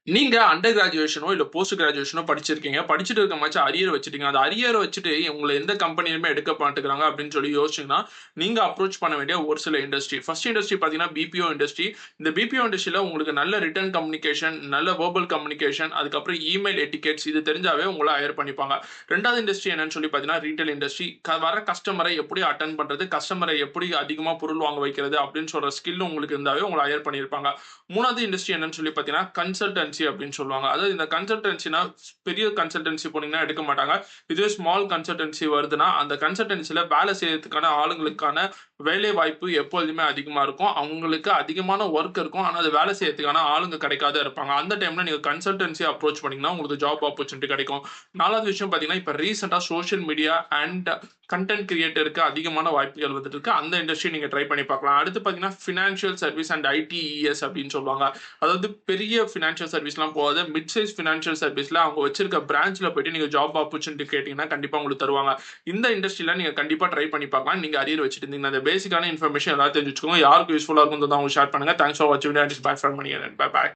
நீங்க அண்டர் கிராஜுவேஷனோ இல்ல போஸ்ட் கிராஜுவேஷனோ படிச்சிருக்கீங்க. படிச்சுட்டு இருக்கும்போது அரியர் வச்சுட்டீங்க. அந்த அரியர வச்சுட்டு உங்கள எந்த கம்பெனியுமே எடுக்க மாட்டேங்கிறாங்க அப்படின்னு சொல்லி யோசிச்சீங்கன்னா, நீங்க அப்ரோச் பண்ண வேண்டிய ஒரு சில இண்டஸ்ட்ரி. ஃபர்ஸ்ட் இண்டஸ்ட்ரி பார்த்தீங்கன்னா, பிபிஓ இண்டஸ்ட்ரி. இந்த பிபிஓ இண்டஸ்ட்ரியில உங்களுக்கு நல்ல ரிட்டன் கம்யூனிகேஷன், நல்ல வெர்பல் கம்யூனிகேஷன், அதுக்கப்புறம் இமெயில் எட்டிகேட்ஸ் இது தெரிஞ்சாவே உங்கள ஹையர் பண்ணிப்பாங்க. 2வது இண்டஸ்ட்ரி என்னன்னு சொல்லி பார்த்தீங்கன்னா, ரீட்டெயில் இண்டஸ்ட்ரி. வர கஸ்டமரை எப்படி அட்டெண்ட் பண்றது, கஸ்டமரை எப்படி அதிகமா பொருள் வாங்க வைக்கிறது அப்படின்னு சொல்ற ஸ்கில் உங்களுக்கு இருந்தாவே உங்கள ஹையர் பண்ணியிருப்பாங்க. 3வது இண்டஸ்ட்ரி என்னன்னு சொல்லி பார்த்தீங்கன்னா, கன்சல்டன்சி அப்படின்னு சொல்லுவாங்க. அதாவது இந்த கன்சல்டன்சினா பெரிய கன்சல்டன்சி போனீங்கன்னா எடுக்க மாட்டாங்க. இதுவே ஸ்மால் கன்சல்டன்சி வருதுன்னா, அந்த கன்சல்டன்சில வேலை செய்யறதுக்கான ஆளுங்களுக்கான வேலை வாய்ப்பு எப்பொழுதுமே அதிகமா இருக்கும். அவங்களுக்கு அதிகமான வொர்க் இருக்கும். ஆனா, அது வேலை செய்யறதுக்கான ஆளுங்க கிடைக்காத இருப்பாங்க. அந்த டைம்ல நீங்க கன்சல்டன்சி அப்ரோச் பண்ணீங்கன்னா, உங்களுக்கு ஜாப் ஆப்பர்ச்சுனிட்டி கிடைக்கும். 4வது விஷயம் பார்த்தீங்கன்னா, இப்ப ரீசென்ட்டா சோசியல் மீடியா அண்ட் கன்டென்ட் கிரியேட்டருக்கு அதிகமான வாய்ப்புகள் வந்துட்டு இருக்கு. அந்த இண்டஸ்ட்ரி நீங்க ட்ரை பண்ணி பார்க்கலாம். அடுத்து பார்த்தீங்கன்னா, ஃபினான்ஷியல் சர்வீஸ் அண்ட் ஐடிஇஎஸ் அப்படின்னு சொல்லுவாங்க. அதாவது பெரிய ஃபினான்ஷியல் சர்வீஸ்லாம் போகாது. மிட் சைஸ் ஃபினான்ஷியல் சர்வீஸ்ல அவங்க வச்சிருக்க பிரான்ச்ல போயிட்டு நீங்க ஜாப் ஆப்பர்ச்சுனிட்டி கேட்டீங்கன்னா, கண்டிப்பா உங்களுக்கு தருவாங்க. இந்த இண்டஸ்ட்ரியில நீங்க கண்டிப்பா ட்ரை பண்ணி பார்க்கலாம். நீங்க அரியர் வச்சுட்டு இருந்தீங்கன்னா, அந்த பேசிக்கான இன்ஃபர்மேஷன் எல்லாத்தையும் தெரிஞ்சு வச்சுக்கோங்க. யாருக்கு யூஸ்ஃபுல்லா இருக்கும்னு அவங்க ஷேர் பண்ணுங்க. தேங்க்ஸ் ஃபார் வாட்சிங். Bye from Mani. Bye bye.